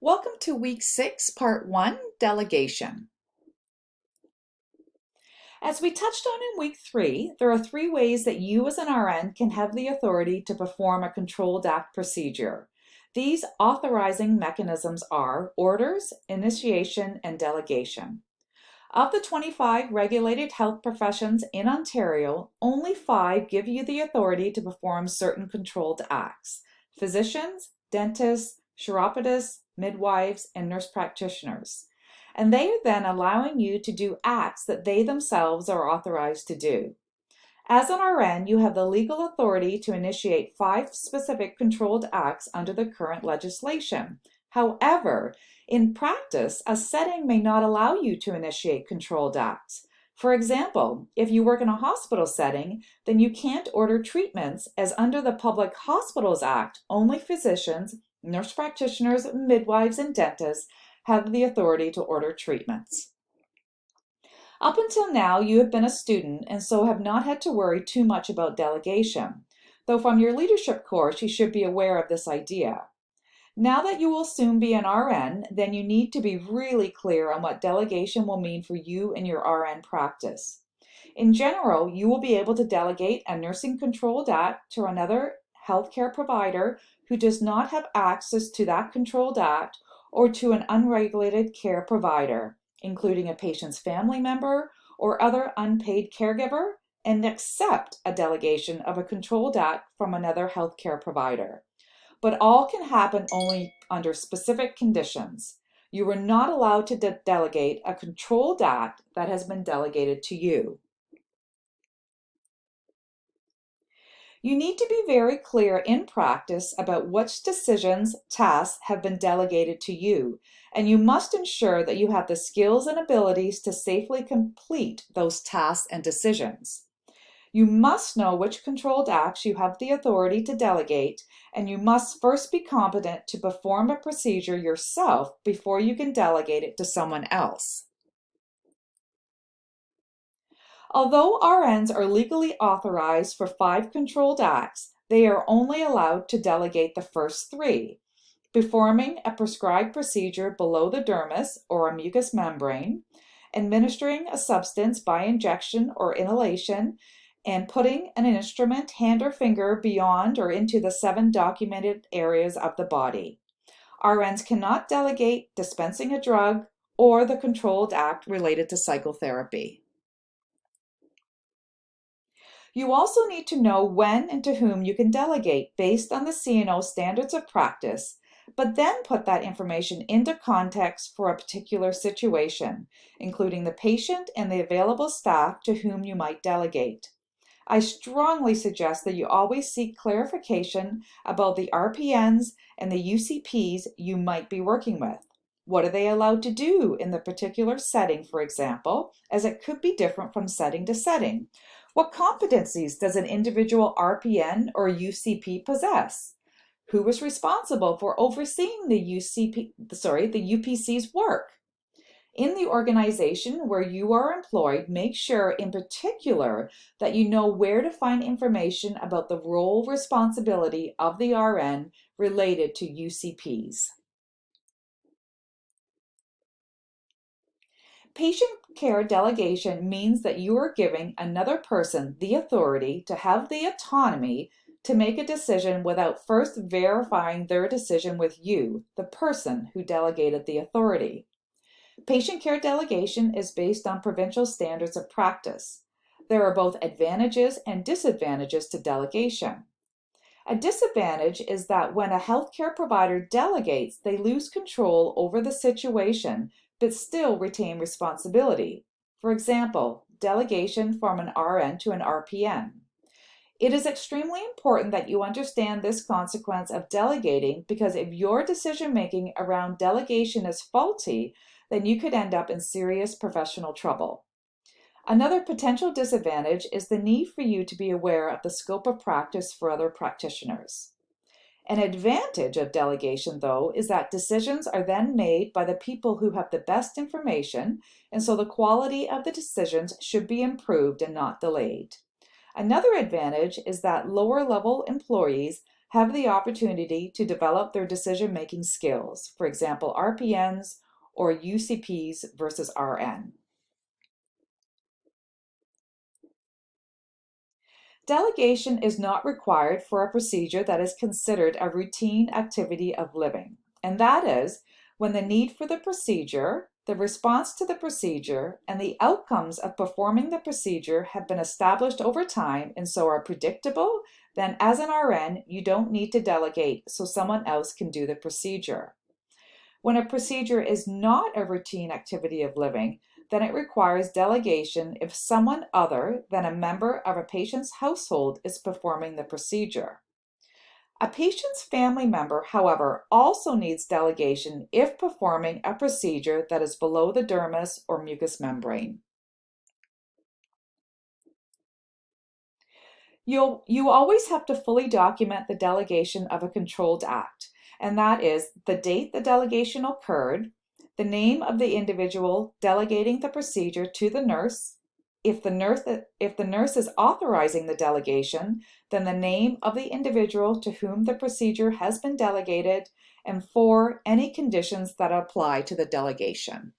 Welcome to Week 6, Part 1, Delegation. As we touched on in Week 3, there are 3 ways that you as an RN can have the authority to perform a controlled act procedure. These authorizing mechanisms are orders, initiation, and delegation. Of the 25 regulated health professions in Ontario, only 5 give you the authority to perform certain controlled acts: physicians, dentists, chiropodists, midwives, and nurse practitioners. And they are then allowing you to do acts that they themselves are authorized to do. As an RN, you have the legal authority to initiate 5 specific controlled acts under the current legislation. However, in practice, a setting may not allow you to initiate controlled acts. For example, if you work in a hospital setting, then you can't order treatments, as under the Public Hospitals Act, only physicians, nurse practitioners, midwives, and dentists have the authority to order treatments. Up until now, you have been a student and so have not had to worry too much about delegation, though from your leadership course you should be aware of this idea. Now that you will soon be an RN, then you need to be really clear on what delegation will mean for you and your RN practice. In general, you will be able to delegate a nursing controlled act to another healthcare provider who does not have access to that controlled act, or to an unregulated care provider, including a patient's family member or other unpaid caregiver, and accept a delegation of a controlled act from another healthcare provider. But all can happen only under specific conditions. You are not allowed to delegate a controlled act that has been delegated to you. You need to be very clear in practice about which decisions, tasks have been delegated to you, and you must ensure that you have the skills and abilities to safely complete those tasks and decisions. You must know which controlled acts you have the authority to delegate, and you must first be competent to perform a procedure yourself before you can delegate it to someone else. Although RNs are legally authorized for 5 controlled acts, they are only allowed to delegate the first 3: performing a prescribed procedure below the dermis or a mucous membrane, administering a substance by injection or inhalation, and putting an instrument, hand or finger, beyond or into the 7 documented areas of the body. RNs cannot delegate dispensing a drug or the controlled act related to psychotherapy. You also need to know when and to whom you can delegate based on the CNO standards of practice, but then put that information into context for a particular situation, including the patient and the available staff to whom you might delegate. I strongly suggest that you always seek clarification about the RPNs and the UCPs you might be working with. What are they allowed to do in the particular setting, for example, as it could be different from setting to setting? What competencies does an individual RPN or UCP possess? Who is responsible for overseeing the UPC's work? In the organization where you are employed, make sure in particular that you know where to find information about the role responsibility of the RN related to UCPs. Patient care delegation means that you are giving another person the authority to have the autonomy to make a decision without first verifying their decision with you, the person who delegated the authority. Patient care delegation is based on provincial standards of practice. There are both advantages and disadvantages to delegation. A disadvantage is that when a healthcare provider delegates, they lose control over the situation but still retain responsibility. For example, delegation from an RN to an RPN. It is extremely important that you understand this consequence of delegating, because if your decision making around delegation is faulty, then you could end up in serious professional trouble. Another potential disadvantage is the need for you to be aware of the scope of practice for other practitioners. An advantage of delegation, though, is that decisions are then made by the people who have the best information, and so the quality of the decisions should be improved and not delayed. Another advantage is that lower-level employees have the opportunity to develop their decision-making skills, for example, RPNs or UCPs versus RN. Delegation is not required for a procedure that is considered a routine activity of living, and that is when the need for the procedure, the response to the procedure, and the outcomes of performing the procedure have been established over time and so are predictable. Then as an RN, you don't need to delegate so someone else can do the procedure. When a procedure is not a routine activity of living, then it requires delegation if someone other than a member of a patient's household is performing the procedure. A patient's family member, however, also needs delegation if performing a procedure that is below the dermis or mucous membrane. You always have to fully document the delegation of a controlled act, and that is the date the delegation occurred, the name of the individual delegating the procedure to the nurse. If the nurse is authorizing the delegation, then the name of the individual to whom the procedure has been delegated, and 4, any conditions that apply to the delegation.